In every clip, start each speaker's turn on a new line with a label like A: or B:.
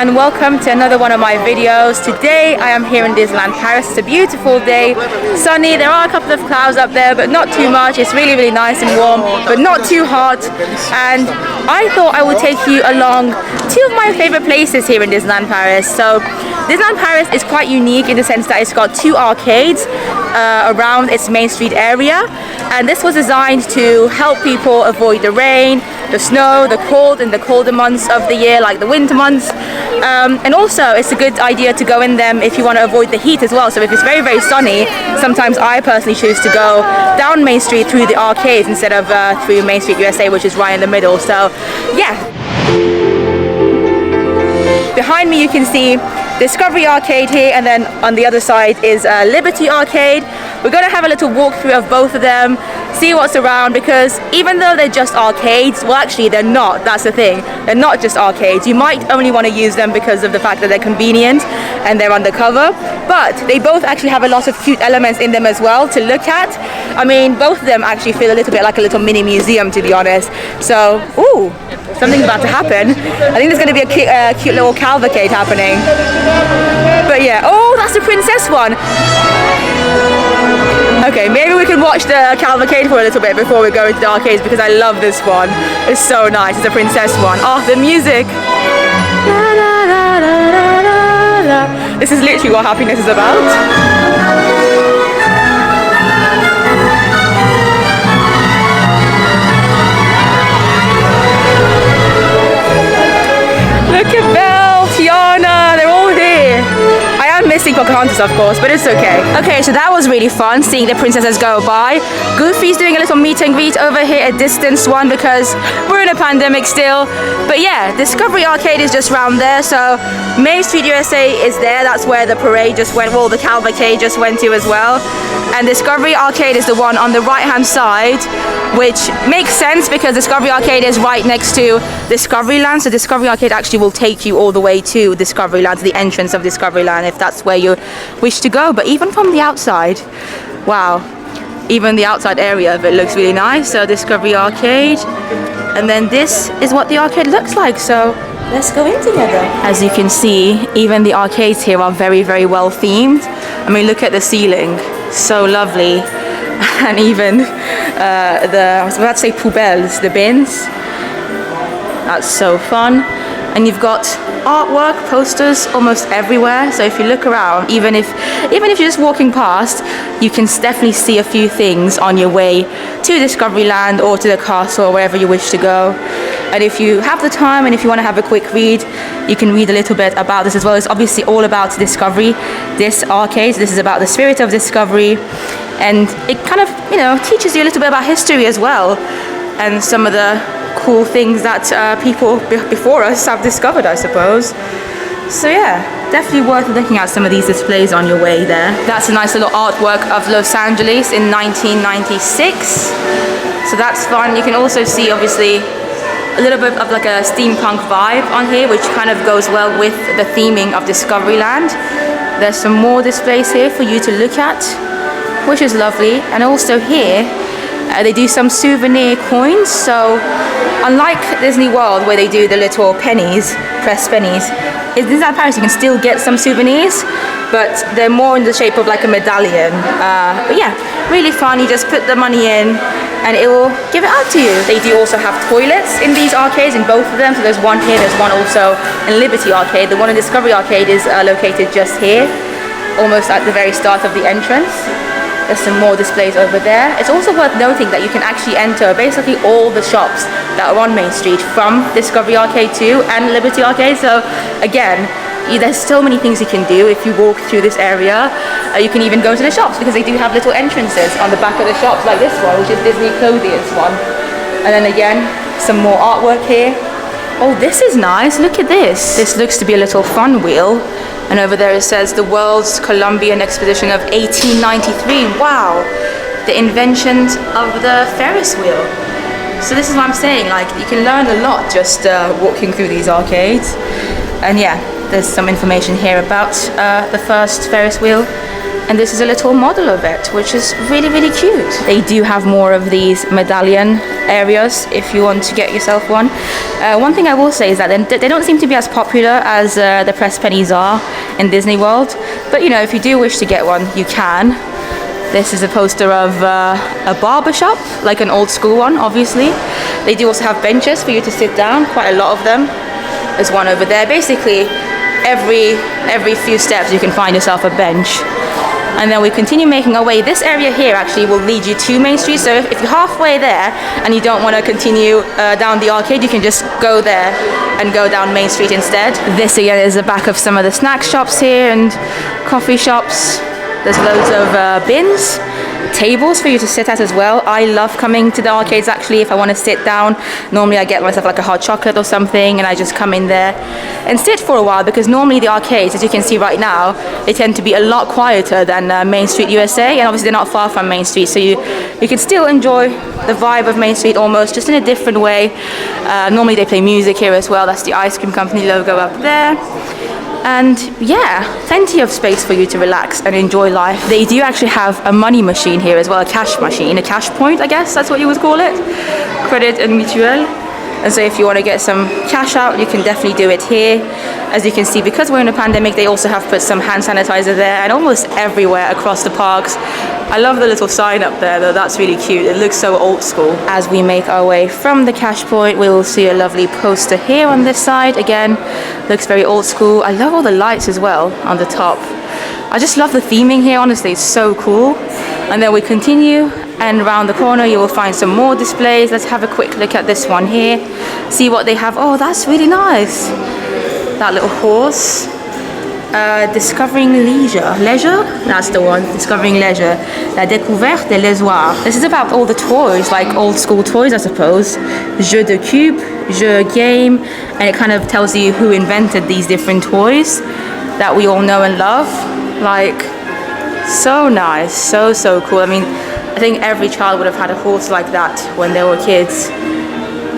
A: and welcome to another one of my videos. Today I am here in Disneyland Paris. It's a beautiful day, sunny. There are a couple of clouds up there, but not too much. It's really, really nice and warm, but not too hot. And I thought I would take you along two of my favorite places here in Disneyland Paris. So Disneyland Paris is quite unique in the sense that it's got two arcades around its main street area, and this was designed to help people avoid the rain, the snow, the cold in the colder months of the year, like the winter months. And also it's a good idea to go in them if you want to avoid the heat as well. So if it's very, very sunny, sometimes I personally choose to go down Main Street through the arcades instead of through Main Street USA, which is right in the middle. So yeah. Behind me you can see Discovery Arcade here, and then on the other side is Liberty Arcade. We're going to have a little walkthrough of both of them, see what's around, because even though they're just arcades, well actually they're not, that's the thing. They're not just arcades. You might only want to use them because of the fact that they're convenient and they're undercover, but they both actually have a lot of cute elements in them as well to look at. I mean, both of them actually feel a little bit like a little mini museum, to be honest. So, ooh, something's about to happen. I think there's going to be a cute little cavalcade happening. But yeah, oh, that's the princess one. Okay, maybe we can watch the cavalcade for a little bit before we go into the arcades, because I love this one. It's so nice. It's a princess one. Oh, the music. This is literally what happiness is about. Look at Belle, Tiana, they're all here. I am missing Pocahontas, of course, but it's okay. Okay, so that was really fun, seeing the princesses go by. Goofy's doing a little meet and greet over here, a distance one, because we're in a pandemic still. But yeah, Discovery Arcade is just round there, so Main Street USA is there. That's where the parade just went, well, the cavalcade just went to as well. And Discovery Arcade is the one on the right-hand side, which makes sense because Discovery Arcade is right next to Discoveryland. So Discovery Arcade actually will take you all the way to Discoveryland, to the entrance of Discoveryland, if that's where you wish to go. But even from the outside, wow, even the outside area of it looks really nice. So Discovery Arcade, and then this is what the arcade looks like. So let's go in together. As you can see, even the arcades here are very, very well themed. I mean, look at the ceiling, so lovely. And even I was about to say poubelles, the bins. That's so fun. And you've got artwork, posters almost everywhere. So if you look around, even if you're just walking past, you can definitely see a few things on your way to Discoveryland or to the castle or wherever you wish to go. And if you have the time and if you want to have a quick read, you can read a little bit about this as well. It's obviously all about discovery, this arcade. This is about the spirit of discovery, and it kind of, you know, teaches you a little bit about history as well, and some of the cool things that people before us have discovered, I suppose. So yeah, definitely worth looking at some of these displays on your way there. That's a nice little artwork of Los Angeles in 1996. So that's fun. You can also see, obviously, a little bit of like a steampunk vibe on here, which kind of goes well with the theming of Discoveryland. There's some more displays here for you to look at, which is lovely. And also here, they do some souvenir coins. So unlike Disney World, where they do the little pennies, pressed pennies, in Disneyland Paris you can still get some souvenirs, but they're more in the shape of like a medallion. But yeah, really fun. You just put the money in and it will give it out to you. They do also have toilets in these arcades, in both of them. So there's one here, there's one also in Liberty Arcade. The one in Discovery Arcade is located just here, almost at the very start of the entrance. There's some more displays over there. It's also worth noting that you can actually enter basically all the shops that are on Main Street from Discovery Arcade 2 and Liberty Arcade. So again, there's so many things you can do if you walk through this area. You can even go to the shops, because they do have little entrances on the back of the shops, like this one, which is Disney Clothiers one. And then again, some more artwork here. Oh, this is nice. Look at this. This looks to be a little fun wheel. And over there it says the World's Columbian Expedition of 1893. Wow, the inventions of the Ferris wheel. So this is what I'm saying, like, you can learn a lot just walking through these arcades. And yeah, there's some information here about the first Ferris wheel And this is a little model of it, which is really, really cute. They do have more of these medallion areas if you want to get yourself one. One thing I will say is that they don't seem to be as popular as the press pennies are in Disney World. But you know, if you do wish to get one, you can. This is a poster of a barber shop, like an old school one, obviously. They do also have benches for you to sit down, quite a lot of them. There's one over there. Basically, every few steps you can find yourself a bench. And then we continue making our way. This area here actually will lead you to Main Street. So if you're halfway there and you don't want to continue down the arcade, you can just go there and go down Main Street instead. This again is the back of some of the snack shops here and coffee shops. There's loads of bins, tables for you to sit at as well. I love coming to the arcades actually if I want to sit down. Normally I get myself like a hot chocolate or something and I just come in there and sit for a while, because normally the arcades, as you can see right now, they tend to be a lot quieter than Main Street USA, and obviously they're not far from Main Street, so you can still enjoy the vibe of Main Street almost, just in a different way. Normally they play music here as well. That's the ice cream company logo up there. And yeah, plenty of space for you to relax and enjoy life. They do actually have a money machine here as well, a cash machine, a cash point, I guess that's what you would call it. Credit and mutuel. And so if you want to get some cash out, you can definitely do it here. As you can see, because we're in a pandemic, they also have put some hand sanitizer there and almost everywhere across the parks. I love the little sign up there though, that's really cute. It looks so old school. As we make our way from the cash point, we will see a lovely poster here on this side. Again, looks very old school. I love all the lights as well on the top. I just love the theming here, honestly, it's so cool. And then we continue, and around the corner you will find some more displays. Let's have a quick look at this one here, see what they have. Oh, that's really nice. That little horse. Discovering leisure. Leisure? That's the one. Discovering leisure. La découverte des lézoirs. This is about all the toys, like old school toys, I suppose. Jeu de cube, jeu game, and it kind of tells you who invented these different toys that we all know and love. Like, so nice, so cool. I mean, I think every child would have had a horse like that when they were kids.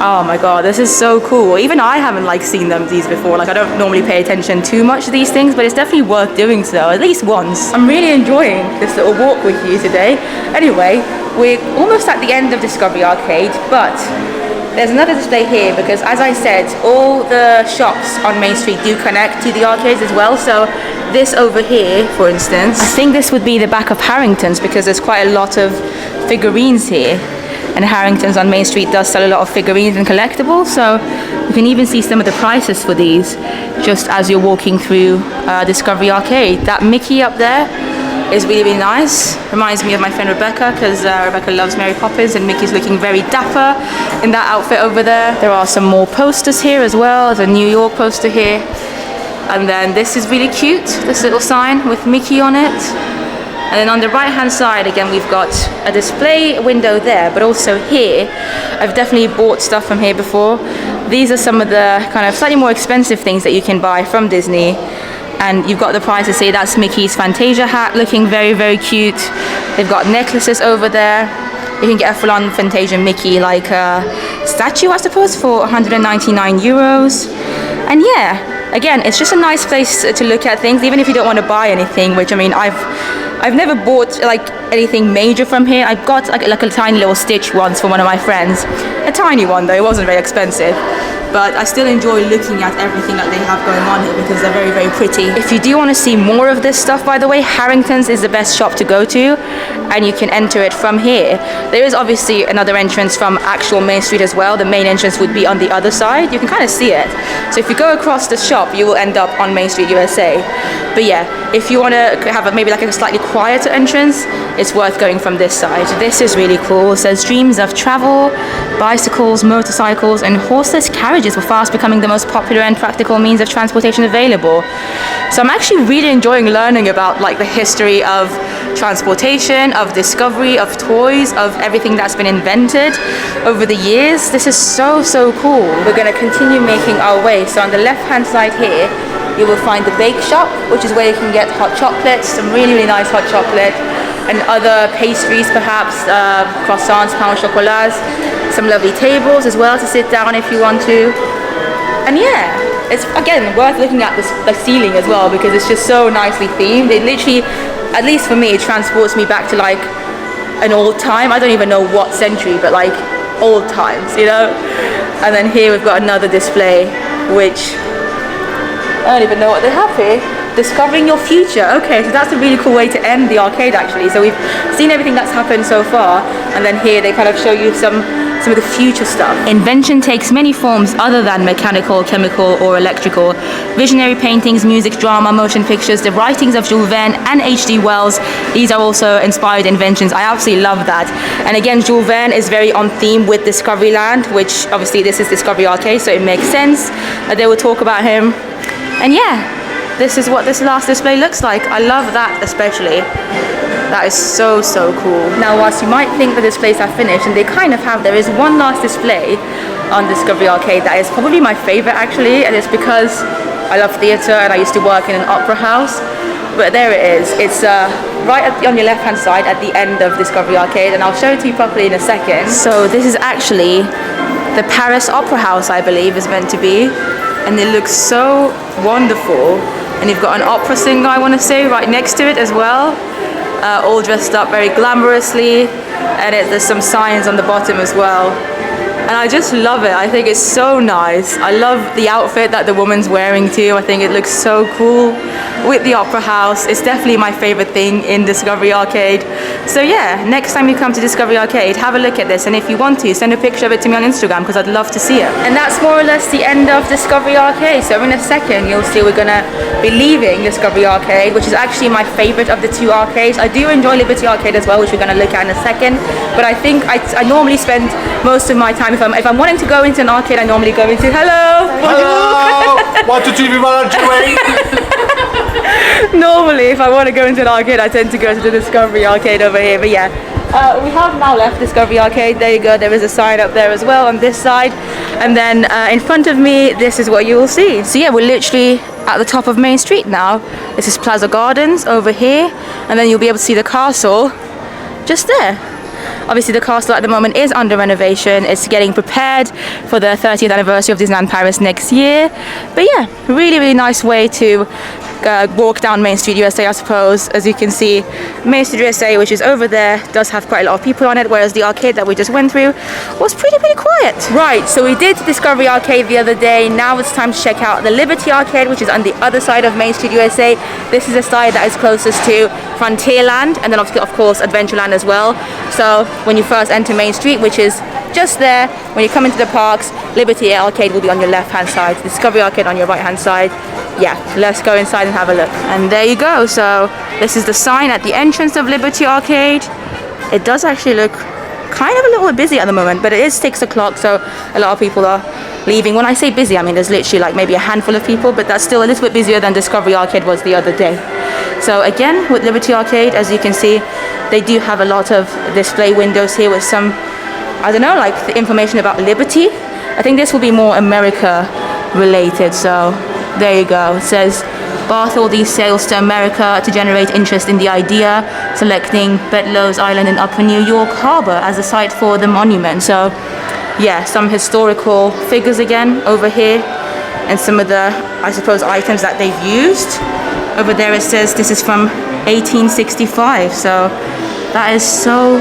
A: Oh my god, this is so cool. Even I haven't like seen these before. Like, I don't normally pay attention too much to these things, but it's definitely worth doing so, at least once. I'm really enjoying this little walk with you today. Anyway, we're almost at the end of Discovery Arcade, but there's another display here because, as I said, all the shops on Main Street do connect to the arcades as well. So this over here, for instance, I think this would be the back of Harrington's because there's quite a lot of figurines here. And Harrington's on Main Street does sell a lot of figurines and collectibles, so you can even see some of the prices for these just as you're walking through Discovery Arcade. That Mickey up there is really, really nice. Reminds me of my friend Rebecca, because Rebecca loves Mary Poppins and Mickey's looking very dapper in that outfit over there. There are some more posters here as well. There's a New York poster here. And then this is really cute, this little sign with Mickey on it. And then on the right hand side, again, we've got a display window there, but also here, I've definitely bought stuff from here before. These are some of the kind of slightly more expensive things that you can buy from Disney. And you've got the prices here. That's Mickey's Fantasia hat, looking very, very cute. They've got necklaces over there. You can get a full-on Fantasia Mickey, like a statue, I suppose, for 199 euros. And yeah, again, it's just a nice place to look at things, even if you don't want to buy anything, which, I mean, I've never bought like anything major from here. I got like a tiny little Stitch once from one of my friends. A tiny one though, it wasn't very expensive. But I still enjoy looking at everything that they have going on here because they're very, very pretty. If you do want to see more of this stuff, by the way, Harrington's is the best shop to go to, and you can enter it from here. There is obviously another entrance from actual Main Street as well. The main entrance would be on the other side. You can kind of see it. So if you go across the shop, you will end up on Main Street USA. But yeah, if you want to have maybe like a slightly quieter entrance, it's worth going from this side. This is really cool. It says dreams of travel, bicycles, motorcycles, and horseless carriages were fast becoming the most popular and practical means of transportation available. So I'm actually really enjoying learning about like the history of transportation, of discovery, of toys, of everything that's been invented over the years. This is so cool. We're going to continue making our way. So on the left hand side here, you will find the bake shop, which is where you can get hot chocolates, some really, really nice hot chocolate, and other pastries perhaps, croissants, pain au chocolat, some lovely tables as well to sit down if you want to. And yeah, it's again worth looking at the ceiling as well because it's just so nicely themed. They literally at least for me, it transports me back to like an old time. I don't even know what century, but like old times, you know. And then here we've got another display, which I don't even know what they have here. Discovering your future. Okay, so that's a really cool way to end the arcade actually. So we've seen everything that's happened so far, and then here they kind of show you some of the future stuff. Invention takes many forms other than mechanical, chemical, or electrical. Visionary paintings, music, drama, motion pictures, the writings of Jules Verne and H.G. Wells, these are also inspired inventions. I absolutely love that. And again, Jules Verne is very on theme with Discoveryland, which obviously this is Discovery Arcade, so it makes sense that they will talk about him. And yeah, this is what this last display looks like. I love that especially. That is so cool. Now, whilst you might think the displays have finished, and they kind of have, there is one last display on Discovery Arcade that is probably my favorite actually, and it's because I love theatre and I used to work in an opera house. But there it is. It's right on your left hand side at the end of Discovery Arcade, and I'll show it to you properly in a second. So this is actually the Paris Opera House, I believe, is meant to be, and it looks so wonderful. And you've got an opera singer, I want to say, right next to it as well. All dressed up very glamorously, and there's some signs on the bottom as well. And I just love it. I think it's so nice. I love the outfit that the woman's wearing too. I think it looks so cool with the opera house. It's definitely my favorite thing in Discovery Arcade. So yeah, next time you come to Discovery Arcade, have a look at this, and if you want to, send a picture of it to me on Instagram because I'd love to see it. And that's more or less the end of Discovery Arcade. So in a second you'll see we're gonna be leaving Discovery Arcade, which is actually my favorite of the two arcades. I do enjoy Liberty Arcade as well, which we're gonna look at in a second, but I think I normally spend most of my time, if I'm wanting to go into an arcade, I normally go into hello.
B: 1, 2, 3, we want to
A: Normally, if I want to go into an arcade, I tend to go to the Discovery Arcade over here. But yeah, we have now left Discovery Arcade. There you go. There is a sign up there as well on this side. And then in front of me, this is what you will see. So yeah, we're literally at the top of Main Street now. This is Plaza Gardens over here. And then you'll be able to see the castle just there. Obviously the castle at the moment is under renovation. It's getting prepared for the 30th anniversary of Disneyland Paris next year. But yeah, really nice way to walk down Main Street USA, I suppose. As you can see, Main Street USA, which is over there, does have quite a lot of people on it, whereas the arcade that we just went through was pretty quiet. Right, so we did Discovery Arcade the other day. Now it's time to check out the Liberty Arcade, which is on the other side of Main Street USA. This is the side that is closest to Frontierland, and then of course Adventureland as well. So when you first enter Main Street, which is just there, when you come into the parks, Liberty Arcade will be on your left hand side, Discovery Arcade on your right hand side. Yeah, let's go inside and have a look. And there you go. So this is the sign at the entrance of Liberty Arcade. It does actually look kind of a little bit busy at the moment, but it is 6 o'clock, so a lot of people are leaving. When I say busy, I mean there's literally like maybe a handful of people, but that's still a little bit busier than Discovery Arcade was the other day. So again, with Liberty Arcade, as you can see, they do have a lot of display windows here with some, I don't know, like the information about Liberty. I think this will be more America related, so there you go. It says Bartholdi sails to America to generate interest in the idea, selecting Bedloe's Island in Upper New York Harbor as a site for the monument. So yeah, some historical figures again over here, and some of the, I suppose, items that they've used. Over there it says this is from 1865, so that is so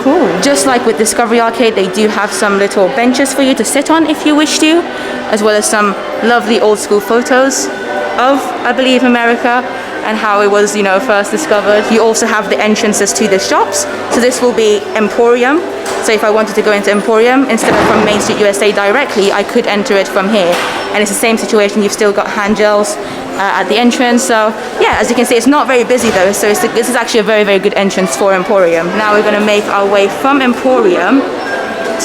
A: cool. Just like with Discovery Arcade, they do have some little benches for you to sit on if you wish to, as well as some lovely old school photos of, I believe, America and how it was, you know, first discovered. You also have the entrances to the shops. So this will be Emporium. So if I wanted to go into Emporium, instead of from Main Street USA directly, I could enter it from here. And it's the same situation. You've still got hand gels at the entrance. So yeah, as you can see, it's not very busy though. So this is actually a very good entrance for Emporium. Now we're going to make our way from Emporium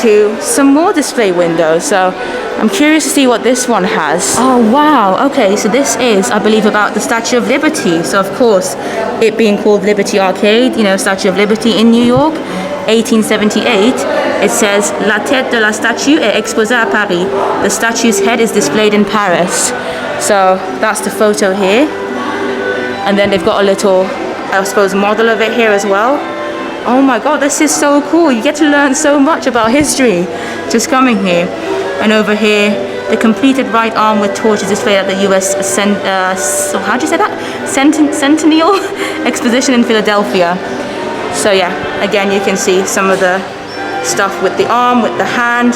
A: to some more display windows. So I'm curious to see what this one has. Oh wow, okay, so this is, I believe, about the Statue of Liberty. So of course, it being called Liberty Arcade, you know, Statue of Liberty in New York, 1878, it says, La tête de la statue est exposée à Paris. The statue's head is displayed in Paris. So that's the photo here. And then they've got a little, I suppose, model of it here as well. Oh my god, this is so cool. You get to learn so much about history just coming here. And over here, The completed right arm with torch is displayed at the U.S. How do you say that? Centennial Exposition in Philadelphia. So yeah, again, you can see some of the stuff with the arm, with the hand,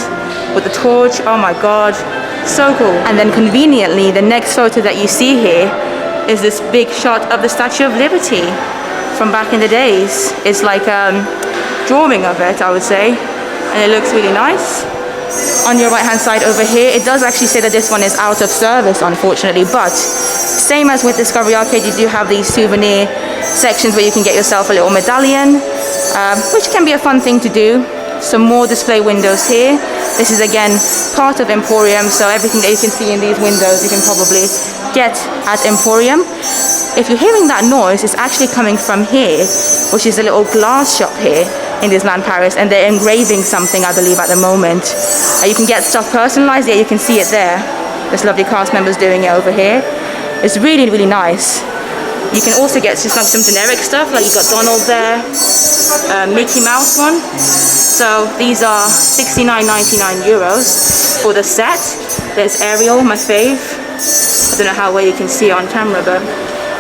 A: with the torch. Oh my God, so cool. And then conveniently, the next photo that you see here is this big shot of the Statue of Liberty from back in the days. It's like a drawing of it, I would say, and it looks really nice. On your right hand side over here, it does actually say that this one is out of service, unfortunately, but same as with Discovery Arcade, you do have these souvenir sections where you can get yourself a little medallion, which can be a fun thing to do. Some more display windows here. This is again part of Emporium, so everything that you can see in these windows you can probably get at Emporium. If you're hearing that noise, it's actually coming from here, which is a little glass shop here in Disneyland Paris, and they're engraving something, I believe, at the moment. You can get stuff personalized. Yeah, you can see it there. There's lovely cast members doing it over here. It's really, really nice. You can also get just some generic stuff, like you got Donald there, Mickey Mouse one. So these are €69.99 for the set. There's Ariel, my fave. I don't know how well you can see it on camera, but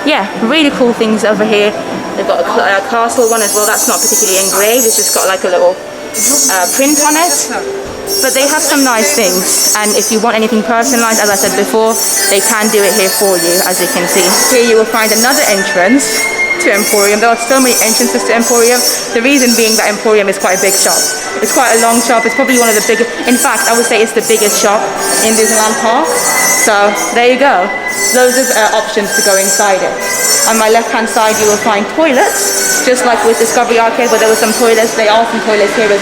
A: yeah, really cool things over here. They've got a castle one as well. That's not particularly engraved. It's just got like a little print on it. But they have some nice things, and if you want anything personalized, as I said before, they can do it here for you, as you can see. Here you will find another entrance to Emporium. There are so many entrances to Emporium. The reason being that Emporium is quite a big shop. It's quite a long shop. It's probably one of the biggest, in fact, I would say it's the biggest shop in Disneyland Park. So there you go. Loads of options to go inside it. On my left hand side you will find toilets, just like with Discovery Arcade where there were some toilets. There are some toilets here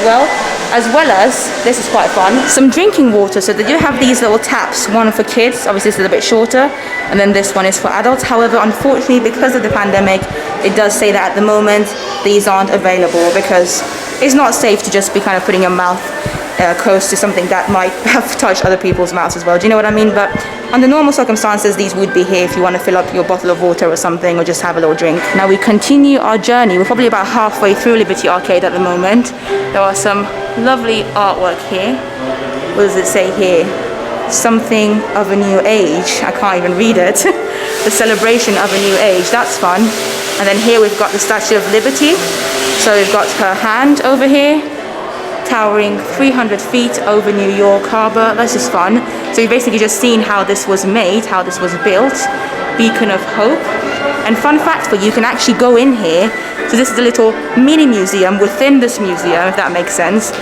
A: as well as, this is quite fun, some drinking water. So they do have these little taps, one for kids, obviously this is a bit shorter, and then this one is for adults. However, unfortunately, because of the pandemic, it does say that at the moment these aren't available, because it's not safe to just be kind of putting your mouth close to something that might have touched other people's mouths as well. Do you know what I mean? But under normal circumstances, these would be here if you want to fill up your bottle of water or something, or just have a little drink. Now we continue our journey. We're probably about halfway through Liberty Arcade at the moment. There are some lovely artwork here. What does it say here? Something of a new age. I can't even read it. The celebration of a new age. That's fun. And then here we've got the Statue of Liberty. So we've got her hand over here, towering 300 feet over New York Harbor. That's just fun. So we've basically just seen how this was made, how this was built. Beacon of Hope. And fun fact for you, can actually go in here. So this is a little mini museum within this museum, if that makes sense.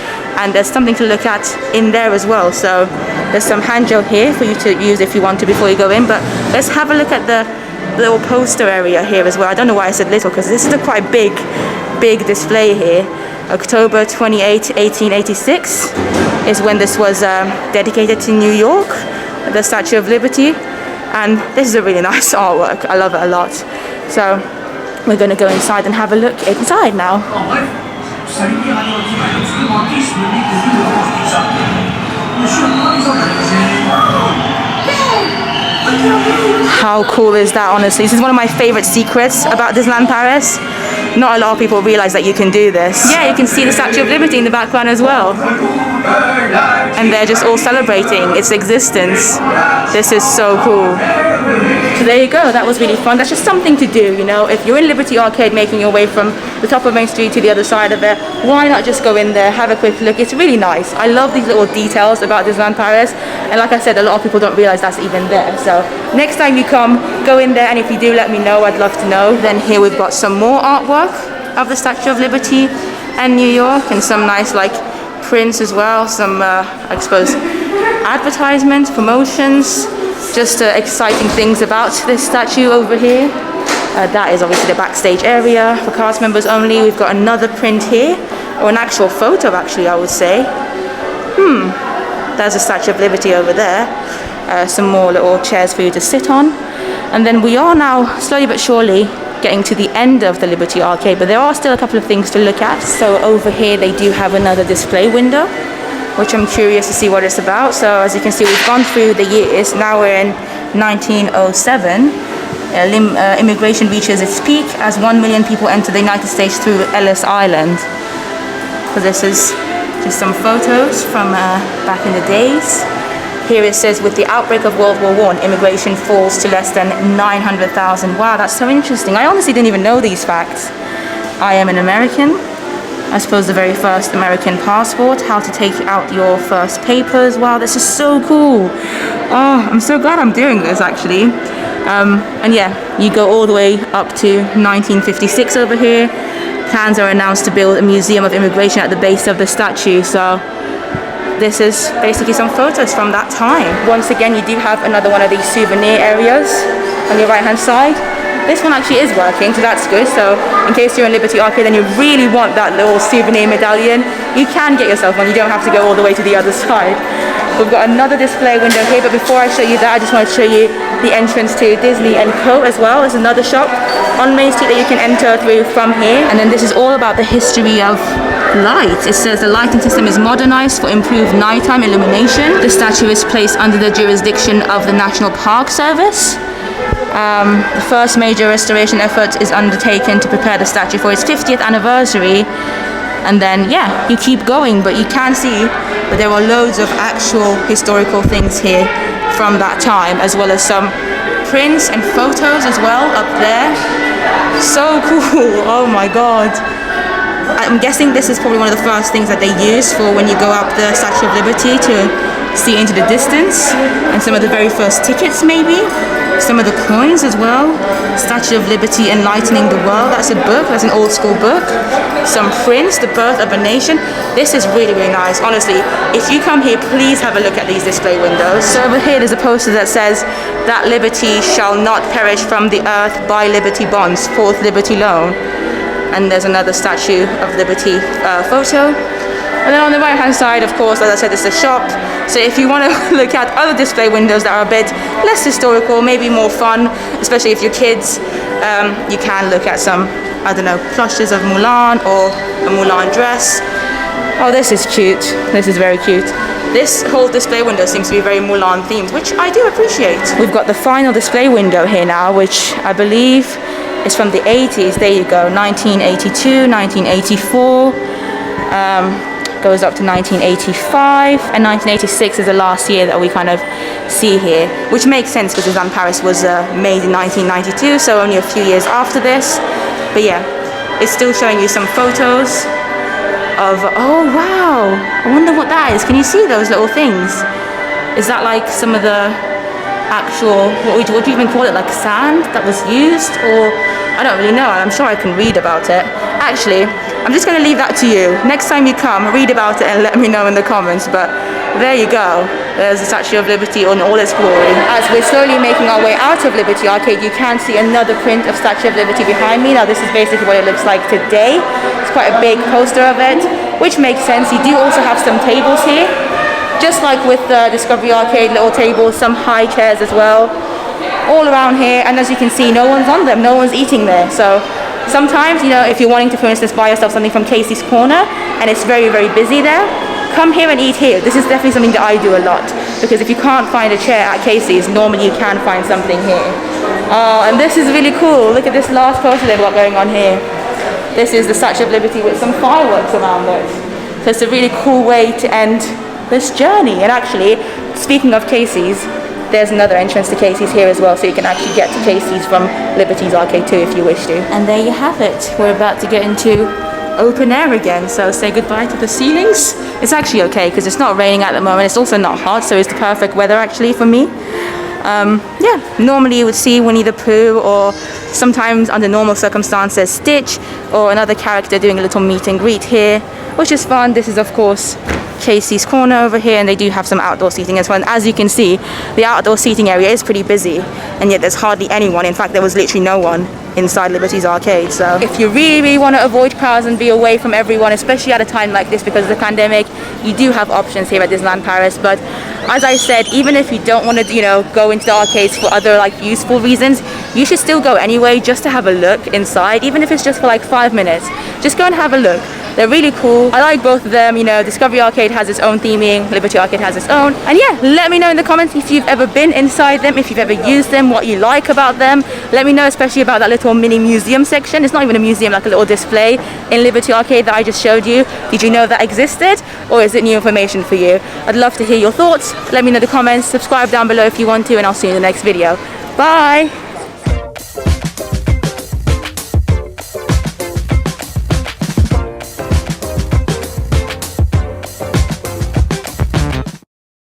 A: And there's something to look at in there as well. So there's some hand gel here for you to use if you want to before you go in. But let's have a look at the little poster area here as well. I don't know why I said little, because this is a quite big display here. October 28, 1886 is when this was dedicated to New York, the Statue of Liberty. And this is a really nice artwork. I love it a lot. So we're going to go inside and have a look inside now. How cool is that, honestly? This is one of my favorite secrets about Disneyland Paris. Not a lot of people realize that you can do this. Yeah, you can see the Statue of Liberty in the background as well. And they're just all celebrating its existence. This is so cool. So there you go, that was really fun. That's just something to do, you know. If you're in Liberty Arcade making your way from the top of Main Street to the other side of it, why not just go in there, have a quick look? It's really nice. I love these little details about Disneyland Paris. And like I said, a lot of people don't realize that's even there. So next time you come, go in there, and if you do, let me know. I'd love to know. Then here we've got some more artwork of the Statue of Liberty and New York, and some nice like prints as well. Some I suppose advertisements, promotions, just exciting things about this statue over here. That is obviously the backstage area for cast members only. We've got another print here, or an actual photo actually, I would say. There's a Statue of Liberty over there. Some more little chairs for you to sit on. And then we are now slowly but surely getting to the end of the Liberty Arcade, but there are still a couple of things to look at. So over here they do have another display window, which I'm curious to see what it's about. So as you can see, we've gone through the years. Now we're in 1907. Immigration reaches its peak as 1 million people enter the United States through Ellis Island. So this is just some photos from back in the days. Here it says, with the outbreak of World War I, immigration falls to less than 900,000. Wow, that's so interesting. I honestly didn't even know these facts. I am an American. I suppose the very first American passport, how to take out your first papers. Wow, this is so cool. Oh, I'm so glad I'm doing this actually. And yeah, you go all the way up to 1956 over here. Plans are announced to build a museum of immigration at the base of the statue. So this is basically some photos from that time. Once again, you do have another one of these souvenir areas on your right hand side. This one actually is working, so that's good. So in case you're in Liberty Arcade and you really want that little souvenir medallion, you can get yourself one. You don't have to go all the way to the other side. We've got another display window here, but before I show you that, I just want to show you the entrance to Disney & Co. as well. There's another shop on Main Street that you can enter through from here. And then this is all about the history of light. It says the lighting system is modernized for improved nighttime illumination. The statue is placed under the jurisdiction of the National Park Service. The first major restoration effort is undertaken to prepare the statue for its 50th anniversary. And then, yeah, you keep going, but you can see that there are loads of actual historical things here from that time, as well as some prints and photos as well up there. So cool. Oh my god. I'm guessing this is probably one of the first things that they use for when you go up the Statue of Liberty to see into the distance, and some of the very first tickets maybe, some of the coins as well. Statue of Liberty Enlightening the World, that's a book, that's an old school book. Some prints, The Birth of a Nation. This is really, really nice. Honestly, if you come here, please have a look at these display windows. So over here there's a poster that says that liberty shall not perish from the earth by Liberty Bonds, 4th Liberty Loan. And there's another Statue of Liberty photo. And then on the right hand side, of course, as I said, it's the shop. So if you want to look at other display windows that are a bit less historical, maybe more fun, especially if you're kids, you can look at some, I don't know, plushes of Mulan or a Mulan dress. Oh, this is cute. This is very cute. This whole display window seems to be very Mulan themed, which I do appreciate. We've got the final display window here now, which I believe is from the 80s. There you go, 1982, 1984. Goes up to 1985, and 1986 is the last year that we kind of see here, which makes sense because Disneyland Paris was made in 1992, so only a few years after this. But yeah, it's still showing you some photos of, oh wow, I wonder what that is. Can you see those little things? Is that like some of the actual, what do you even call it, like sand that was used, or I don't really know. I'm sure I can read about it. Actually, I'm just going to leave that to you. Next time you come, read about it and let me know in the comments. But there you go. There's the Statue of Liberty on all its glory. As we're slowly making our way out of Liberty Arcade, you can see another print of Statue of Liberty behind me. Now this is basically what it looks like today. It's quite a big poster of it, which makes sense. You do also have some tables here. Just like with the Discovery Arcade, little tables, some high chairs as well. All around here, and as you can see, no one's on them, no one's eating there. So sometimes, you know, if you're wanting to, for instance, buy yourself something from Casey's Corner and it's very, very busy there, come here and eat here. This is definitely something that I do a lot, because if you can't find a chair at Casey's, normally you can find something here. And this is really cool. Look at this last poster they've got going on here. This is the Statue of Liberty with some fireworks around it. So it's a really cool way to end this journey. And actually, speaking of Casey's, there's another entrance to Casey's here as well, so you can actually get to Casey's from Liberty's Arcade too if you wish to. And there you have it. We're about to get into open air again, so say goodbye to the ceilings. It's actually okay because it's not raining at the moment. It's also not hot, so it's the perfect weather actually for me. Yeah, normally you would see Winnie the Pooh, or sometimes under normal circumstances Stitch or another character doing a little meet and greet here, which is fun. This is of course Casey's Corner over here, and they do have some outdoor seating as well. And as you can see, the outdoor seating area is pretty busy, and yet there's hardly anyone. In fact, there was literally no one inside Liberty's Arcade. So if you really, really want to avoid crowds and be away from everyone, especially at a time like this because of the pandemic, you do have options here at Disneyland Paris. But as I said, even if you don't want to, you know, go into the arcades for other like useful reasons, you should still go anyway, just to have a look inside, even if it's just for like 5 minutes. Just go and have a look. They're really cool. I like both of them. You know, Discovery Arcade has its own theming, Liberty Arcade has its own. And yeah, let me know in the comments if you've ever been inside them, if you've ever used them, what you like about them. Let me know especially about that little mini museum section. It's not even a museum, like a little display in Liberty Arcade that I just showed you. Did you know that existed, or is it new information for you? I'd love to hear your thoughts. Let me know in the comments. Subscribe down below if you want to, and I'll see you in the next video. Bye!